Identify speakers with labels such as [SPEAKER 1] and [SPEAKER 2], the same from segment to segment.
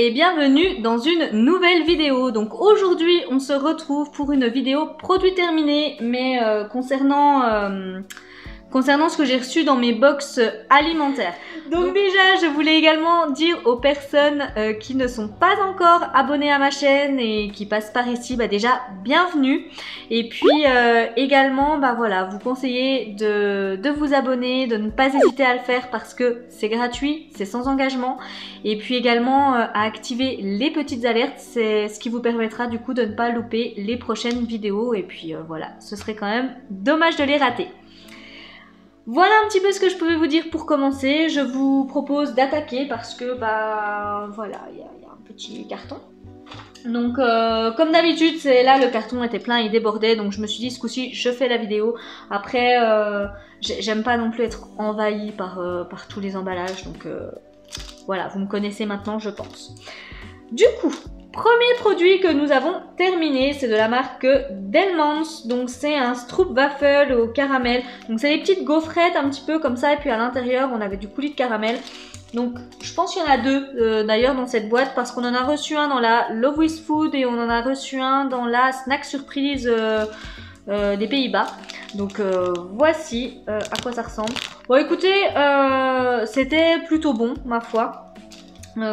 [SPEAKER 1] et bienvenue dans une nouvelle vidéo. Donc aujourd'hui on se retrouve pour une vidéo produit terminé, mais concernant ce que j'ai reçu dans mes box alimentaires. Donc déjà je voulais également dire aux personnes qui ne sont pas encore abonnées à ma chaîne et qui passent par ici, déjà bienvenue. Et puis également voilà, vous conseiller de vous abonner, de ne pas hésiter à le faire parce que c'est gratuit, c'est sans engagement. Et puis également à activer les petites alertes, c'est ce qui vous permettra du coup de ne pas louper les prochaines vidéos. Et puis voilà, ce serait quand même dommage de les rater. Voilà un petit peu ce que je pouvais vous dire pour commencer. Je vous propose d'attaquer parce que voilà, il y a un petit carton. Donc comme d'habitude, c'est là le carton était plein, il débordait, donc je me suis dit ce coup-ci je fais la vidéo. Après j'aime pas non plus être envahie par tous les emballages, donc voilà, vous me connaissez maintenant je pense. Du coup, premier produit que nous avons terminé, c'est de la marque Delmans, donc c'est un Stroopwafel au caramel. Donc c'est des petites gaufrettes un petit peu comme ça, et puis à l'intérieur on avait du coulis de caramel. Donc je pense qu'il y en a deux d'ailleurs dans cette boîte, parce qu'on en a reçu un dans la Love with Food et on en a reçu un dans la Snack Surprise des Pays-Bas. Donc voici à quoi ça ressemble. Bon écoutez, c'était plutôt bon ma foi.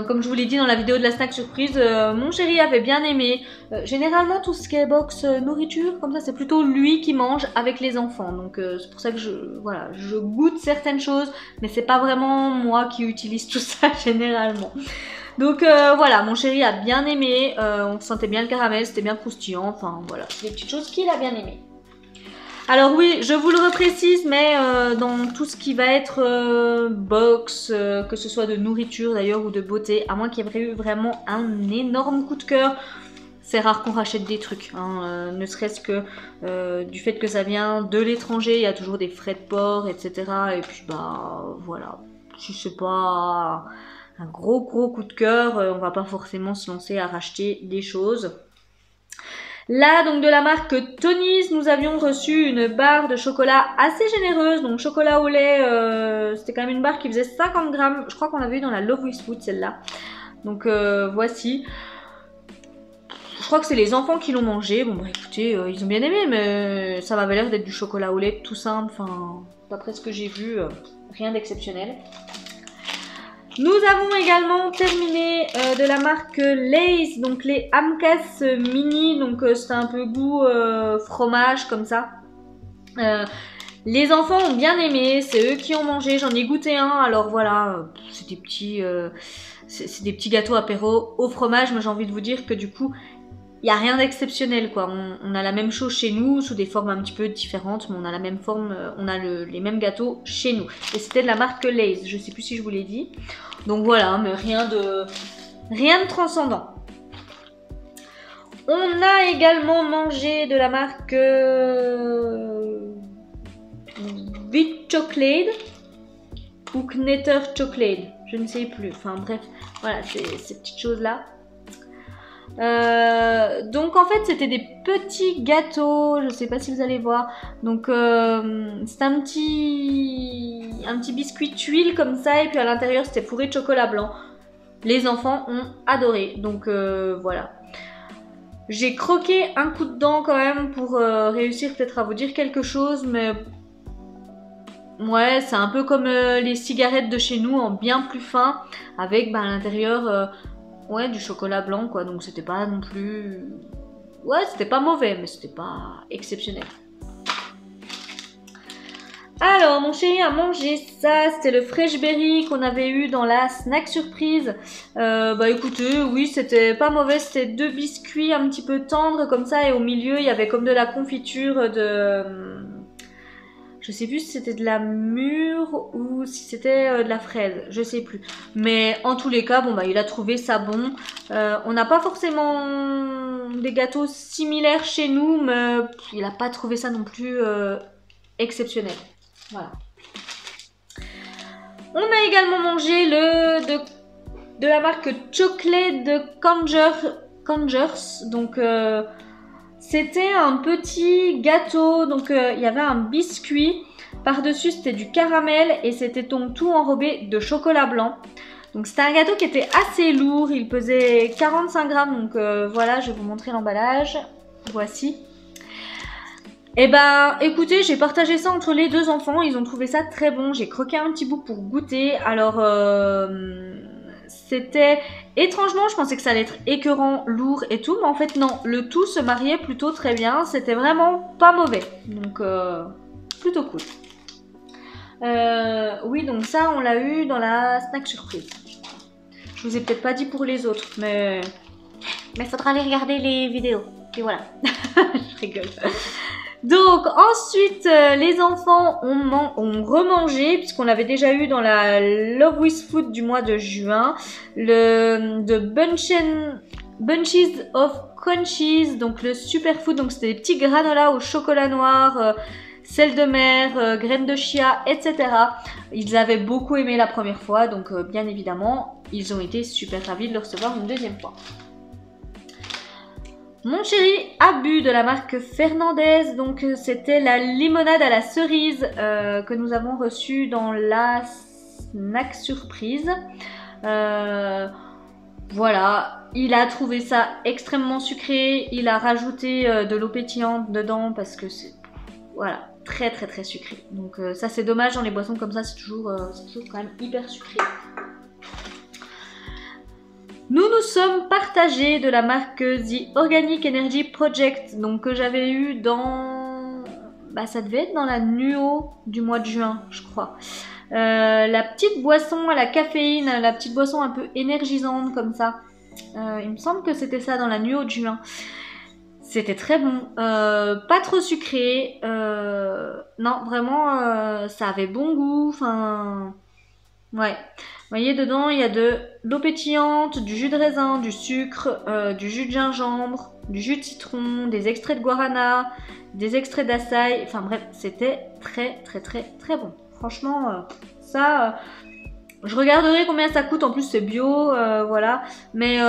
[SPEAKER 1] Comme je vous l'ai dit dans la vidéo de la snack surprise, mon chéri avait bien aimé. Généralement tout ce qui est box nourriture, comme ça c'est plutôt lui qui mange avec les enfants. Donc c'est pour ça que je goûte certaines choses, mais c'est pas vraiment moi qui utilise tout ça généralement. Donc voilà, mon chéri a bien aimé, on sentait bien le caramel, c'était bien croustillant, enfin voilà, c'est des petites choses qu'il a bien aimé. Alors oui, je vous le reprécise, mais dans tout ce qui va être box, que ce soit de nourriture d'ailleurs ou de beauté, à moins qu'il y ait eu vraiment un énorme coup de cœur, c'est rare qu'on rachète des trucs, hein, ne serait-ce que du fait que ça vient de l'étranger, il y a toujours des frais de port, etc. Et puis voilà, si c'est pas un gros coup de cœur, on va pas forcément se lancer à racheter des choses. Là, donc de la marque Tony's, nous avions reçu une barre de chocolat assez généreuse, donc chocolat au lait, c'était quand même une barre qui faisait 50 grammes, je crois qu'on l'avait eu dans la Love with Food celle-là. Donc voici. Je crois que c'est les enfants qui l'ont mangé, bon écoutez, ils ont bien aimé, mais ça m'avait l'air d'être du chocolat au lait tout simple, enfin d'après ce que j'ai vu, rien d'exceptionnel. Nous avons également terminé de la marque Lay's, donc les Amkas mini, donc c'est un peu goût fromage comme ça. Les enfants ont bien aimé, c'est eux qui ont mangé, j'en ai goûté un, alors voilà, c'est des petits gâteaux apéro au fromage, mais j'ai envie de vous dire que du coup, il n'y a rien d'exceptionnel quoi, on a la même chose chez nous, sous des formes un petit peu différentes, mais on a la même forme, on a les mêmes gâteaux chez nous. Et c'était de la marque Lay's, je sais plus si je vous l'ai dit. Donc voilà, mais rien de transcendant. On a également mangé de la marque Big Chocolate ou Knetter Chocolate, je ne sais plus, enfin bref, voilà, ces petites choses là. Donc en fait c'était des petits gâteaux, je sais pas si vous allez voir, donc c'est un petit biscuit tuile comme ça, et puis à l'intérieur c'était fourré de chocolat blanc. Les enfants ont adoré, donc voilà. J'ai croqué un coup de dent quand même pour réussir peut-être à vous dire quelque chose, mais ouais, c'est un peu comme les cigarettes de chez nous en bien plus fin, avec à l'intérieur ouais, du chocolat blanc quoi, donc c'était pas non plus... Ouais, c'était pas mauvais, mais c'était pas exceptionnel. Alors, mon chéri a mangé ça, c'était le Fresh Berry qu'on avait eu dans la Snack Surprise. Écoutez, oui, c'était pas mauvais, c'était deux biscuits un petit peu tendres comme ça, et au milieu, il y avait comme de la confiture de... Je sais plus si c'était de la mûre ou si c'était de la fraise, je sais plus. Mais en tous les cas, il a trouvé ça bon. On n'a pas forcément des gâteaux similaires chez nous, mais il n'a pas trouvé ça non plus exceptionnel. Voilà. On a également mangé de la marque Chocolate de Congers. Donc c'était un petit gâteau, donc il y avait un biscuit, par-dessus c'était du caramel et c'était donc tout enrobé de chocolat blanc. Donc c'était un gâteau qui était assez lourd, il pesait 45 grammes, donc voilà, je vais vous montrer l'emballage. Voici. Et ben écoutez, j'ai partagé ça entre les deux enfants, ils ont trouvé ça très bon, j'ai croqué un petit bout pour goûter. Alors c'était étrangement, je pensais que ça allait être écœurant, lourd et tout, mais en fait non, le tout se mariait plutôt très bien, c'était vraiment pas mauvais, donc plutôt cool. Oui, donc ça on l'a eu dans la snack surprise. Je vous ai peut-être pas dit pour les autres, mais faudra aller regarder les vidéos. Et voilà, je rigole. Donc ensuite, les enfants ont remangé, puisqu'on l'avait déjà eu dans la Love with Food du mois de juin, de Bunches of Crunchies, donc le superfood, donc c'était des petits granolas au chocolat noir, sel de mer, graines de chia, etc. Ils avaient beaucoup aimé la première fois, donc bien évidemment, ils ont été super ravis de le recevoir une deuxième fois. Mon chéri a bu de la marque Fernandez, donc c'était la limonade à la cerise que nous avons reçue dans la snack surprise. Voilà, il a trouvé ça extrêmement sucré, il a rajouté de l'eau pétillante dedans parce que c'est voilà, très très très sucré. Donc ça c'est dommage dans les boissons comme ça, c'est toujours quand même hyper sucré. Nous nous sommes partagés de la marque The Organic Energy Project, donc que j'avais eu dans... Bah ça devait être dans la Nuo du mois de juin, je crois. La petite boisson à la caféine, la petite boisson un peu énergisante comme ça. Il me semble que c'était ça dans la Nuo de juin. C'était très bon, pas trop sucré, non vraiment ça avait bon goût, enfin... Ouais, vous voyez dedans il y a de l'eau pétillante, du jus de raisin, du sucre, du jus de gingembre, du jus de citron, des extraits de guarana, des extraits d'açaï, enfin bref, c'était très très très très bon. Franchement, ça, je regarderai combien ça coûte, en plus c'est bio, voilà. Mais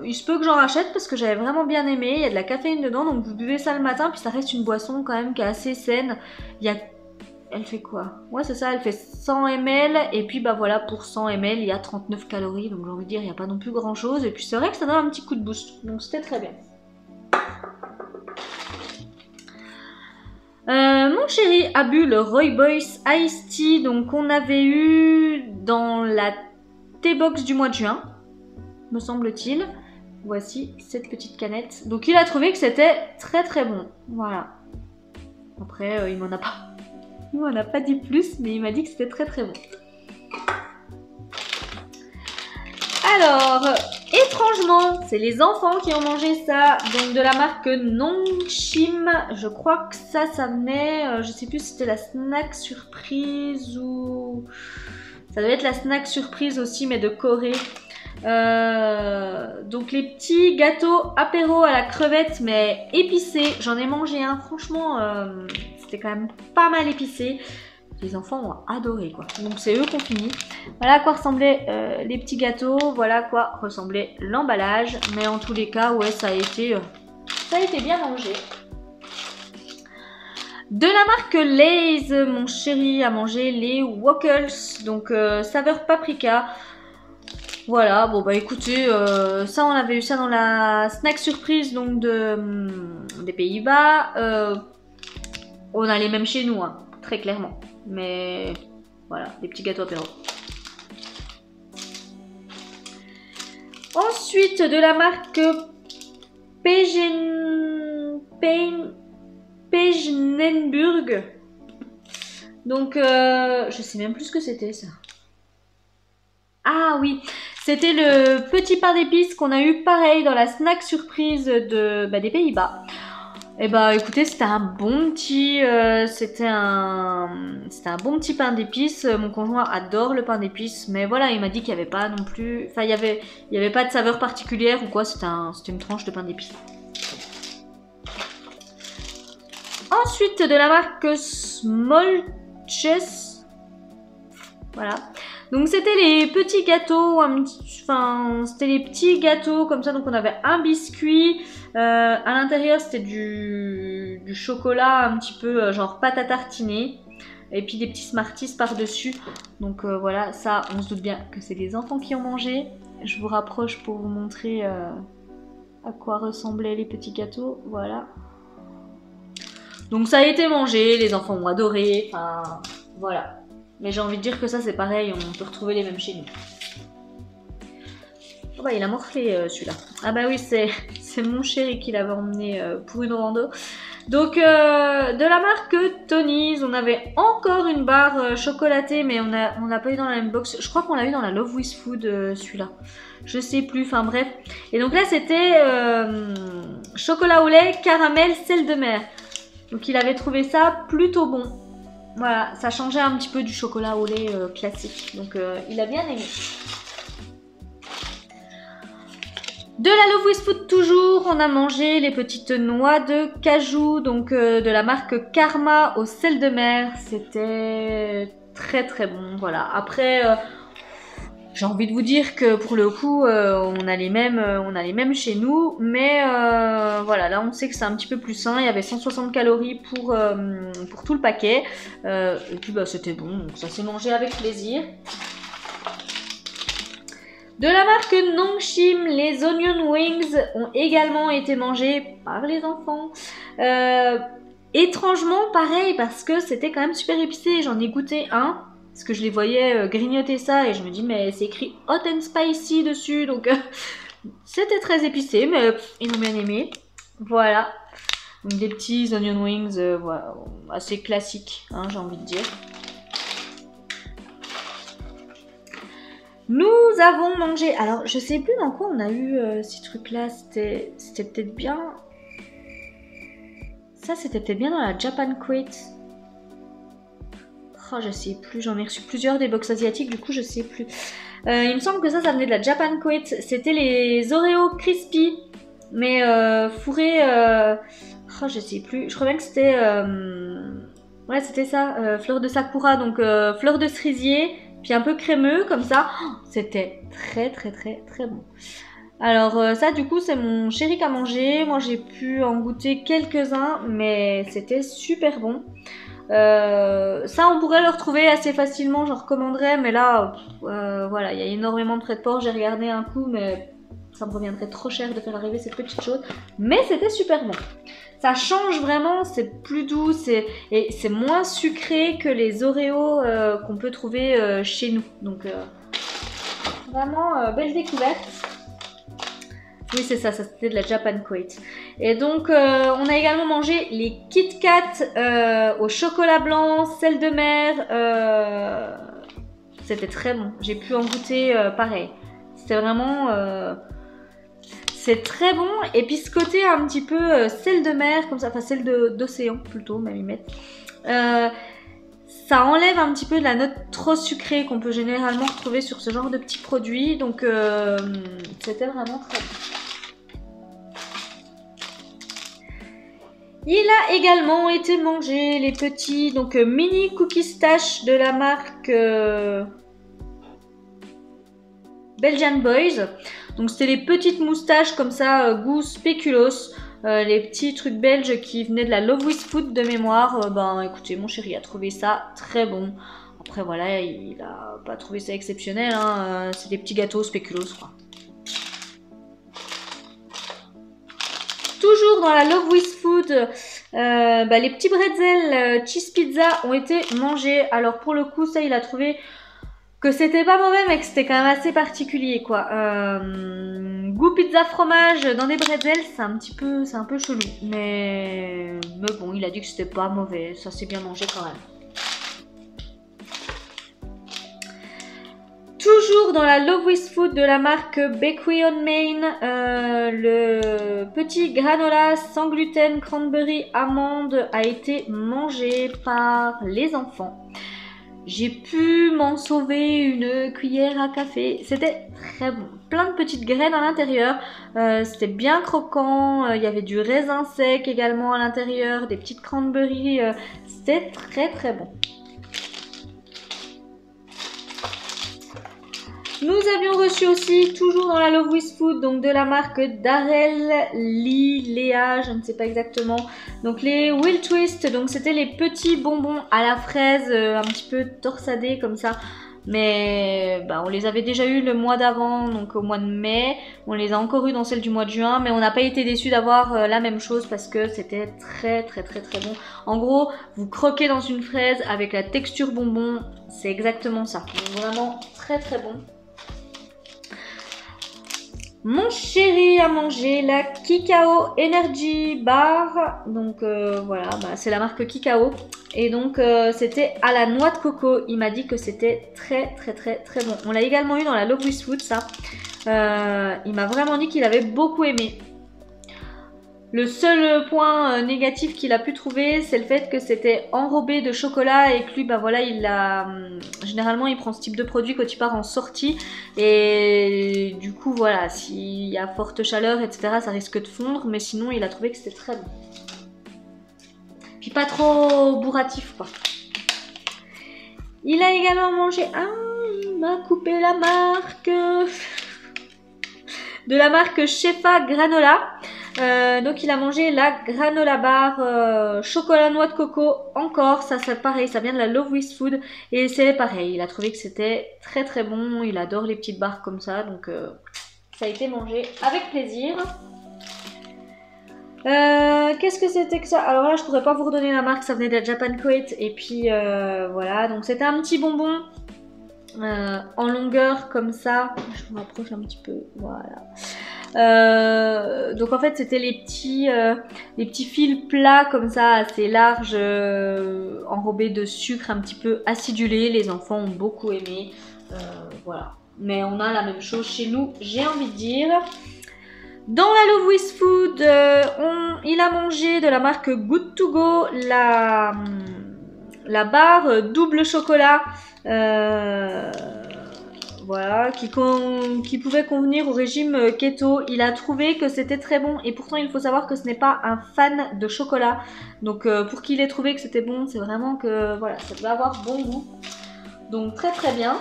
[SPEAKER 1] il se peut que j'en rachète parce que j'avais vraiment bien aimé, il y a de la caféine dedans, donc vous buvez ça le matin, puis ça reste une boisson quand même qui est assez saine. Il y a... Elle fait quoi? Ouais, c'est ça, elle fait 100 ml et puis bah voilà, pour 100 ml, il y a 39 calories, donc j'ai envie de dire, il n'y a pas non plus grand chose. Et puis c'est vrai que ça donne un petit coup de boost, donc c'était très bien. Mon chéri a bu le Royboys Iced Tea, donc on avait eu dans la T-Box du mois de juin, me semble-t-il. Voici cette petite canette. Donc il a trouvé que c'était très très bon, voilà. Après, il m'en a pas... On n'a pas dit plus, mais il m'a dit que c'était très très bon. Alors, étrangement, c'est les enfants qui ont mangé ça. Donc de la marque Nongshim. Je crois que ça venait, je sais plus si c'était la snack surprise ou... Ça devait être la snack surprise aussi, mais de Corée. Donc les petits gâteaux apéro à la crevette, mais épicés. J'en ai mangé un, franchement... C'était quand même pas mal épicé. Les enfants ont adoré quoi. Donc c'est eux qui ont fini. Voilà à quoi ressemblaient les petits gâteaux. Voilà à quoi ressemblait l'emballage. Mais en tous les cas, ouais, ça a été bien mangé. De la marque Lay's, mon chéri a mangé les Waffles. Donc saveur paprika. Voilà, bon bah écoutez, ça on avait eu ça dans la snack surprise donc des Pays-Bas. On a les mêmes chez nous, hein, très clairement. Mais voilà, des petits gâteaux apéro. Ensuite, de la marque Pejnenburg. Donc, je sais même plus ce que c'était ça. Ah oui, c'était le petit pain d'épices qu'on a eu pareil dans la snack surprise des Pays-Bas. Et bah écoutez, c'était un bon petit bon petit pain d'épices. Mon conjoint adore le pain d'épices, mais voilà, il m'a dit qu'il n'y avait pas non plus, enfin il y avait pas de saveur particulière ou quoi, c'était une tranche de pain d'épices. Ensuite de la marque Smolches. Voilà. Donc c'était les petits gâteaux, c'était les petits gâteaux comme ça, donc on avait un biscuit, à l'intérieur c'était du chocolat un petit peu genre pâte à tartiner, Et puis des petits Smarties par-dessus. Donc voilà, ça on se doute bien que c'est les enfants qui ont mangé. Je vous rapproche pour vous montrer à quoi ressemblaient les petits gâteaux. Voilà. Donc ça a été mangé, les enfants ont adoré. Enfin voilà. Mais j'ai envie de dire que ça c'est pareil, on peut retrouver les mêmes chez nous. Oh bah il a morflé celui-là. Ah bah oui, c'est mon chéri qui l'avait emmené pour une rando. Donc de la marque Tony's, on avait encore une barre chocolatée, mais on l'a pas eu dans la même box. Je crois qu'on l'a eu dans la Love with Food celui-là. Je sais plus, enfin bref. Et donc là c'était chocolat au lait, caramel, sel de mer. Donc il avait trouvé ça plutôt bon. Voilà, ça changeait un petit peu du chocolat au lait classique. Donc il a bien aimé. De la Love with Food toujours, on a mangé les petites noix de cajou, donc de la marque Karma au sel de mer. C'était très très bon, voilà. Après, j'ai envie de vous dire que pour le coup, on a les mêmes chez nous, mais voilà, là on sait que c'est un petit peu plus sain. Il y avait 160 calories pour tout le paquet, et puis bah, c'était bon, donc ça s'est mangé avec plaisir. De la marque Nongshim, les onion wings ont également été mangés par les enfants. Étrangement, pareil, parce que c'était quand même super épicé. J'en ai goûté un, parce que je les voyais grignoter ça, et je me dis, mais c'est écrit hot and spicy dessus, donc c'était très épicé, mais ils ont bien aimé. Voilà, donc des petits onion wings voilà, assez classiques, hein, j'ai envie de dire. Nous avons mangé, alors je sais plus dans quoi on a eu ces trucs là, c'était peut-être bien, ça c'était peut-être bien dans la Japan Crate. Oh je sais plus, j'en ai reçu plusieurs des box asiatiques, du coup je sais plus. Il me semble que ça venait de la Japan Crate, c'était les Oreo Crispy, mais fourrés, oh je sais plus, je crois bien que c'était, ouais c'était ça, fleur de sakura, donc fleur de cerisier. Puis un peu crémeux comme ça, c'était très très très très bon. Alors ça du coup c'est mon chéri qui a mangé, moi j'ai pu en goûter quelques-uns mais c'était super bon. Ça on pourrait le retrouver assez facilement, je recommanderais, mais là voilà, il y a énormément de frais de port, j'ai regardé un coup mais ça me reviendrait trop cher de faire arriver cette petite chose, mais c'était super bon. Ça change vraiment, c'est plus doux et c'est moins sucré que les Oreos qu'on peut trouver chez nous. Donc vraiment belle découverte. Oui c'est ça, ça c'était de la Japan Crate. Et donc on a également mangé les Kit Kat au chocolat blanc, sel de mer. C'était très bon, j'ai pu en goûter pareil. C'était vraiment... c'est très bon, et puis ce côté un petit peu sel de mer, comme ça, enfin sel d'océan plutôt, même y mettre. Ça enlève un petit peu de la note trop sucrée qu'on peut généralement retrouver sur ce genre de petits produits, donc c'était vraiment très bon. Il a également été mangé les petits donc mini cookies stash de la marque Belgian Boys. Donc c'était les petites moustaches comme ça, goût spéculoos, les petits trucs belges qui venaient de la Love with Food de mémoire. Ben écoutez, mon chéri a trouvé ça très bon. Après voilà, il a pas trouvé ça exceptionnel, hein. C'est des petits gâteaux spéculoos quoi. Toujours dans la Love with Food, les petits bretzels cheese pizza ont été mangés. Alors pour le coup, ça il a trouvé que c'était pas mauvais, mais que c'était quand même assez particulier quoi. Goût pizza fromage dans des bretzels, c'est un peu chelou. Mais bon, il a dit que c'était pas mauvais, ça s'est bien mangé quand même. Toujours dans la Love with Food de la marque Bakery on Main, le petit granola sans gluten cranberry amande a été mangé par les enfants. J'ai pu m'en sauver une cuillère à café, c'était très bon, plein de petites graines à l'intérieur, c'était bien croquant, il y avait du raisin sec également à l'intérieur, des petites cranberries, c'était très très bon. Nous avions reçu aussi, toujours dans la Love With Food, donc de la marque Darrell Léa, je ne sais pas exactement. Donc les Will Twist, donc c'était les petits bonbons à la fraise, un petit peu torsadés comme ça. Mais bah, on les avait déjà eu le mois d'avant, donc au mois de mai. On les a encore eu dans celle du mois de juin, mais on n'a pas été déçus d'avoir la même chose parce que c'était très bon. En gros, vous croquez dans une fraise avec la texture bonbon, c'est exactement ça. Donc vraiment très bon. Mon chéri a mangé la Kikao Energy Bar. Donc voilà, bah, c'est la marque Kikao. Et donc c'était à la noix de coco. Il m'a dit que c'était très bon. On l'a également eu dans la Love With Food, ça. Il m'a vraiment dit qu'il avait beaucoup aimé. Le seul point négatif qu'il a pu trouver, c'est le fait que c'était enrobé de chocolat et que lui, bah voilà, généralement il prend ce type de produit quand il part en sortie et du coup voilà, s'il y a forte chaleur, etc., ça risque de fondre, mais sinon il a trouvé que c'était très bon. Puis pas trop bourratif quoi. Il a également mangé, il m'a coupé la marque de la marque Shefa Granola. Donc il a mangé la granola bar chocolat noix de coco encore, ça c'est pareil, ça vient de la Love With Food et c'est pareil, il a trouvé que c'était très bon, il adore les petites barres comme ça, donc ça a été mangé avec plaisir. Qu'est-ce que c'était que ça? Alors là je pourrais pas vous redonner la marque, ça venait de la Japan Crate et puis voilà, donc c'était un petit bonbon en longueur comme ça, je vous rapproche un petit peu, voilà. Donc en fait c'était les petits fils plats comme ça assez larges enrobés de sucre un petit peu acidulé. Les enfants ont beaucoup aimé, voilà, mais on a la même chose chez nous, j'ai envie de dire. Dans la Love With Food, il a mangé de la marque Good To Go la barre double chocolat, voilà, qui pouvait convenir au régime keto. Il a trouvé que c'était très bon et pourtant il faut savoir que ce n'est pas un fan de chocolat. Donc pour qu'il ait trouvé que c'était bon, c'est vraiment que voilà, ça doit avoir bon goût. Donc très bien.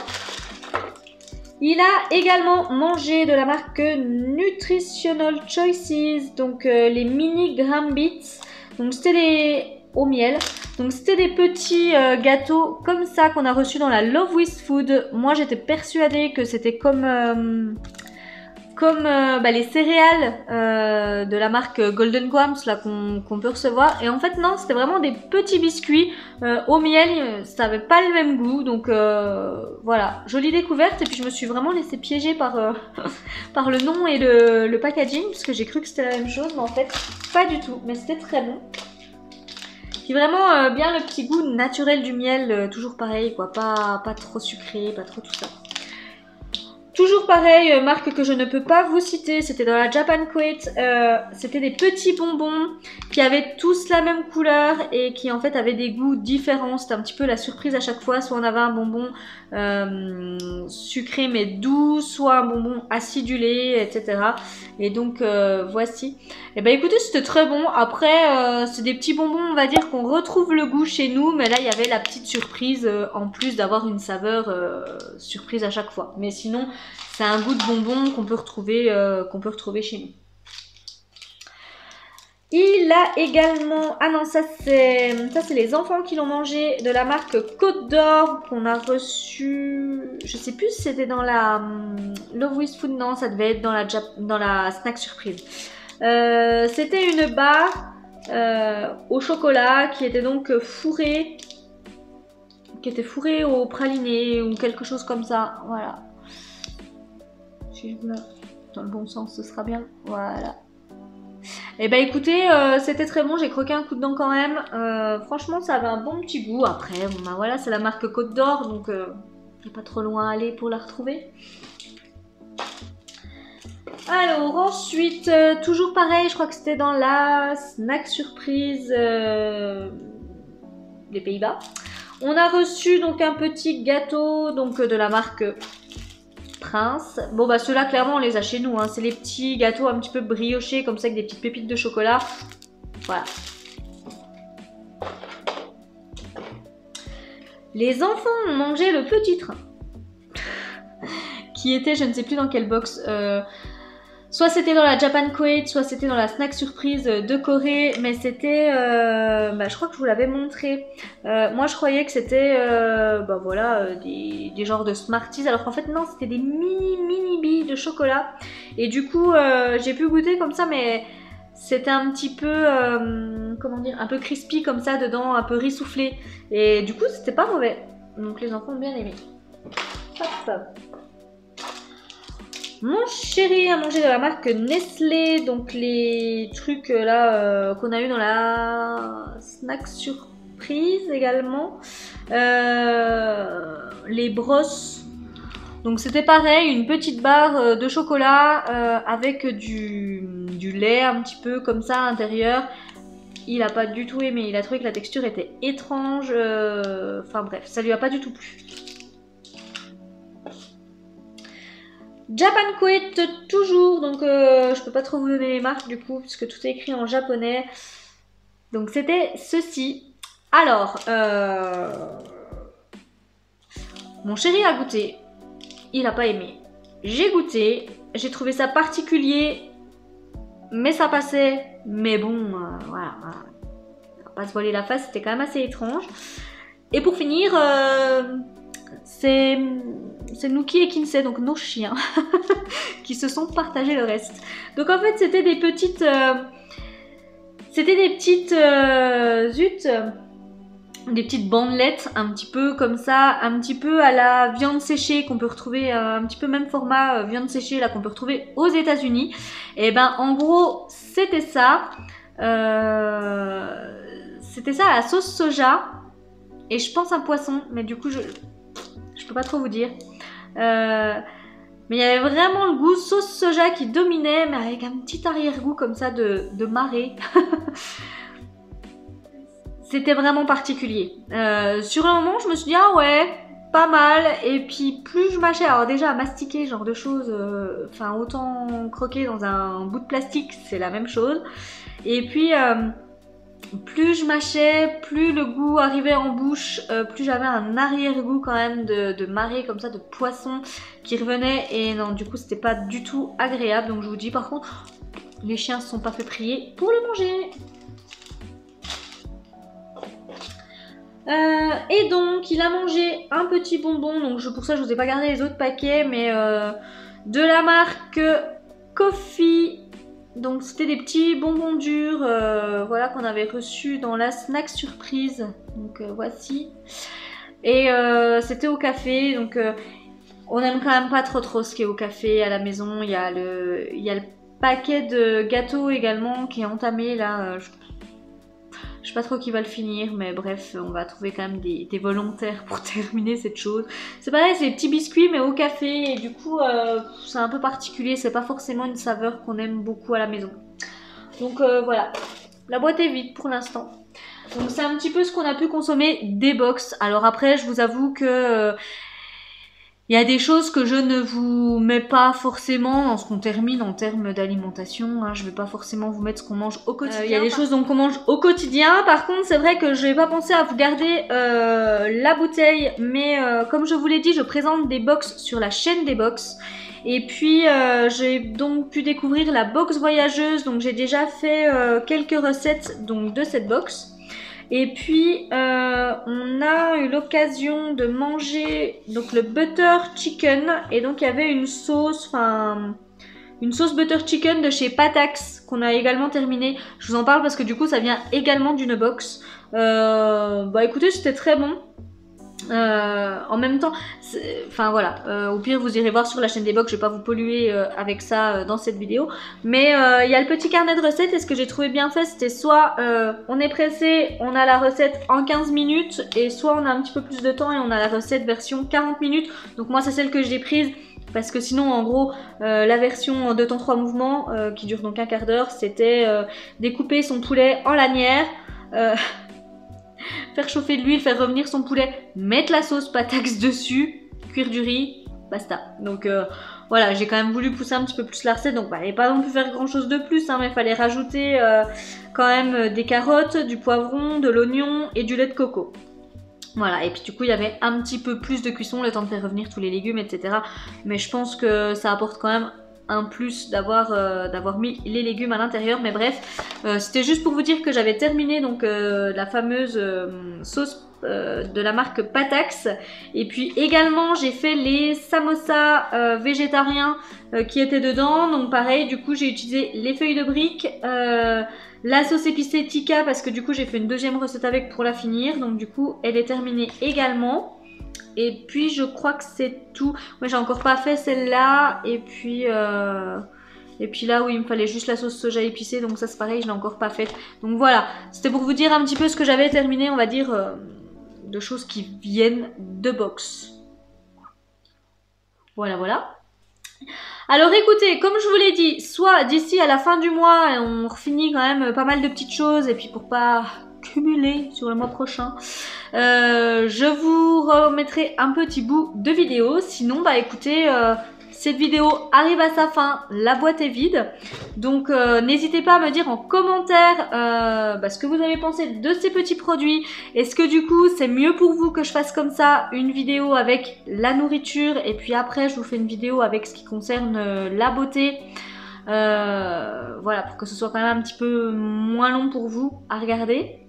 [SPEAKER 1] Il a également mangé de la marque Nutritional Choices, donc les mini Grambits. Donc c'était au miel. Donc c'était des petits gâteaux comme ça qu'on a reçus dans la Love With Food. Moi j'étais persuadée que c'était comme les céréales de la marque Golden Grams là qu'on peut recevoir. Et en fait non, c'était vraiment des petits biscuits au miel, ça n'avait pas le même goût. Donc voilà, jolie découverte. Et puis je me suis vraiment laissée piéger par, par le nom et le packaging, parce que j'ai cru que c'était la même chose, mais en fait pas du tout. Mais c'était très bon. Puis vraiment bien le petit goût naturel du miel, toujours pareil quoi, pas trop sucré, pas trop tout ça. Toujours pareil, marque que je ne peux pas vous citer, c'était dans la Japan Crate, c'était des petits bonbons qui avaient tous la même couleur et qui en fait avaient des goûts différents. C'était un petit peu la surprise à chaque fois, soit on avait un bonbon sucré mais doux, soit un bonbon acidulé, etc. Et donc voici. Et ben écoutez, c'était très bon. Après c'est des petits bonbons, on va dire qu'on retrouve le goût chez nous, mais là il y avait la petite surprise en plus d'avoir une saveur surprise à chaque fois. Mais sinon c'est un goût de bonbon qu'on peut retrouver chez nous. Il a également, ah non, ça c'est les enfants qui l'ont mangé, de la marque Côte d'Or qu'on a reçu, je sais plus si c'était dans la Love With Food, non, ça devait être dans la Snack Surprise. C'était une barre au chocolat qui était donc fourrée au praliné ou quelque chose comme ça, voilà. Si je vous la... dans le bon sens, ce sera bien, voilà. Et bah écoutez, c'était très bon, j'ai croqué un coup dedans quand même. Franchement, ça avait un bon petit goût. Après, bon bah voilà, c'est la marque Côte d'Or, donc il n'y a pas trop loin à aller pour la retrouver. Alors ensuite, toujours pareil, je crois que c'était dans la Snack Surprise des Pays-Bas. On a reçu donc un petit gâteau donc de la marque Prince. Bon bah ceux-là clairement on les a chez nous, hein. C'est les petits gâteaux un petit peu briochés comme ça avec des petites pépites de chocolat. Voilà. Les enfants ont mangé le petit train qui était, je ne sais plus dans quelle box. Soit c'était dans la Japan Kuwait, soit c'était dans la snack surprise de Corée, mais c'était, je crois que je vous l'avais montré. Moi je croyais que c'était, voilà, des genres de Smarties, alors qu'en fait non, c'était des mini billes de chocolat. Et du coup, j'ai pu goûter comme ça, mais c'était un petit peu, comment dire, un peu crispy comme ça dedans, un peu rissoufflé. Et du coup, c'était pas mauvais. Donc les enfants ont bien aimé. Hop. Mon chéri a mangé de la marque Nestlé, donc les trucs là qu'on a eu dans la snack surprise également. Les brosses. Donc c'était pareil, une petite barre de chocolat avec du lait un petit peu comme ça à l'intérieur. Il a pas du tout aimé, il a trouvé que la texture était étrange. Enfin bref, ça lui a pas du tout plu. Japan Kuwait toujours, donc je peux pas trop vous donner les marques du coup, puisque tout est écrit en japonais. Donc c'était ceci. Alors, mon chéri a goûté, il a pas aimé. J'ai goûté, j'ai trouvé ça particulier, mais ça passait. Mais bon, voilà, on va pas se voiler la face, c'était quand même assez étrange. Et pour finir, c'est Nuki et Kinsey, donc nos chiens, qui se sont partagés le reste. Donc en fait, c'était des petites... des petites bandelettes, un petit peu comme ça, un petit peu à la viande séchée qu'on peut retrouver, un petit peu même format viande séchée là qu'on peut retrouver aux États-Unis. Et ben en gros, c'était ça. C'était ça à la sauce soja. Et je pense un poisson, mais du coup je peux pas trop vous dire. Mais il y avait vraiment le goût sauce soja qui dominait, mais avec un petit arrière-goût comme ça de marée. C'était vraiment particulier. Sur un moment, je me suis dit, ah ouais, pas mal. Et puis plus je mâchais, alors déjà à mastiquer, genre de choses, enfin autant croquer dans un bout de plastique, c'est la même chose. Et puis plus je mâchais, plus le goût arrivait en bouche, plus j'avais un arrière-goût quand même de marée comme ça, de poisson qui revenait. Et non, du coup c'était pas du tout agréable. Donc je vous dis par contre, les chiens se sont pas fait prier pour le manger. Et donc il a mangé un petit bonbon, donc pour ça je vous ai pas gardé les autres paquets, mais de la marque Coffee. Donc c'était des petits bonbons durs, voilà, qu'on avait reçus dans la snack surprise. Donc voici. Et c'était au café, donc on aime quand même pas trop ce qui est au café à la maison. Il y a le paquet de gâteaux également qui est entamé là. Je sais pas trop qui va le finir, mais bref, on va trouver quand même des volontaires pour terminer cette chose. C'est pareil, c'est des petits biscuits mais au café, et du coup c'est un peu particulier, c'est pas forcément une saveur qu'on aime beaucoup à la maison. Donc voilà, la boîte est vide pour l'instant. Donc c'est un petit peu ce qu'on a pu consommer des box. Alors après, je vous avoue que... il y a des choses que je ne vous mets pas forcément dans ce qu'on termine en termes d'alimentation. Hein. Je ne vais pas forcément vous mettre ce qu'on mange au quotidien. Il y a des choses qu'on mange au quotidien. Par contre, c'est vrai que je n'ai pas pensé à vous garder la bouteille. Mais comme je vous l'ai dit, je présente des box sur la chaîne des box. Et puis, j'ai donc pu découvrir la box voyageuse. Donc, j'ai déjà fait quelques recettes donc, de cette box. Et puis on a eu l'occasion de manger donc le butter chicken, et donc il y avait une sauce butter chicken de chez Patax qu'on a également terminé. Je vous en parle parce que du coup ça vient également d'une box. Écoutez, c'était très bon. En même temps, enfin voilà, au pire vous irez voir sur la chaîne des box, je vais pas vous polluer avec ça dans cette vidéo. Mais il y a le petit carnet de recettes, et ce que j'ai trouvé bien fait, c'était soit on est pressé, on a la recette en 15 minutes, et soit on a un petit peu plus de temps et on a la recette version 40 minutes. Donc moi c'est celle que j'ai prise, parce que sinon en gros la version en 2 temps 3 mouvements qui dure donc un quart d'heure, c'était découper son poulet en lanières, faire chauffer de l'huile, faire revenir son poulet, mettre la sauce Patax dessus, cuire du riz, basta. Donc voilà, j'ai quand même voulu pousser un petit peu plus la recette, donc il fallait pas non plus faire grand chose de plus, hein, mais il fallait rajouter quand même des carottes, du poivron, de l'oignon et du lait de coco. Voilà, et puis du coup il y avait un petit peu plus de cuisson, le temps de faire revenir tous les légumes, etc. Mais je pense que ça apporte quand même un plus d'avoir mis les légumes à l'intérieur. Mais bref, c'était juste pour vous dire que j'avais terminé donc la fameuse sauce de la marque Patax. Et puis également j'ai fait les samosas végétariens qui étaient dedans. Donc pareil, du coup j'ai utilisé les feuilles de briques, la sauce épicée tikka parce que du coup j'ai fait une deuxième recette avec pour la finir. Donc du coup elle est terminée également. Et puis je crois que c'est tout. Moi j'ai encore pas fait celle-là. Et puis là où il me fallait juste la sauce soja épicée. Donc ça c'est pareil, je l'ai encore pas faite. Donc voilà, c'était pour vous dire un petit peu ce que j'avais terminé, on va dire, de choses qui viennent de box. Voilà, voilà. Alors écoutez, comme je vous l'ai dit, soit d'ici à la fin du mois, on finit quand même pas mal de petites choses, et puis pour pas cumuler sur le mois prochain, je vous remettrai un petit bout de vidéo. Sinon, bah écoutez, cette vidéo arrive à sa fin, la boîte est vide. Donc n'hésitez pas à me dire en commentaire ce que vous avez pensé de ces petits produits. Est-ce que du coup c'est mieux pour vous que je fasse comme ça une vidéo avec la nourriture et puis après je vous fais une vidéo avec ce qui concerne la beauté, voilà, pour que ce soit quand même un petit peu moins long pour vous à regarder.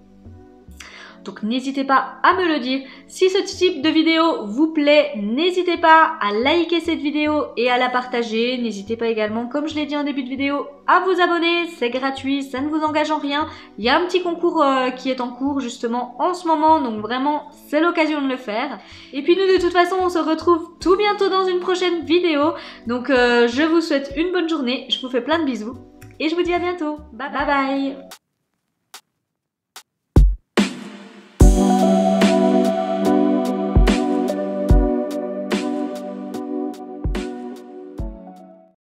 [SPEAKER 1] Donc n'hésitez pas à me le dire. Si ce type de vidéo vous plaît, n'hésitez pas à liker cette vidéo et à la partager. N'hésitez pas également, comme je l'ai dit en début de vidéo, à vous abonner. C'est gratuit, ça ne vous engage en rien. Il y a un petit concours qui est en cours justement en ce moment. Donc vraiment, c'est l'occasion de le faire. Et puis nous, de toute façon, on se retrouve tout bientôt dans une prochaine vidéo. Donc je vous souhaite une bonne journée. Je vous fais plein de bisous. Et je vous dis à bientôt. Bye bye bye.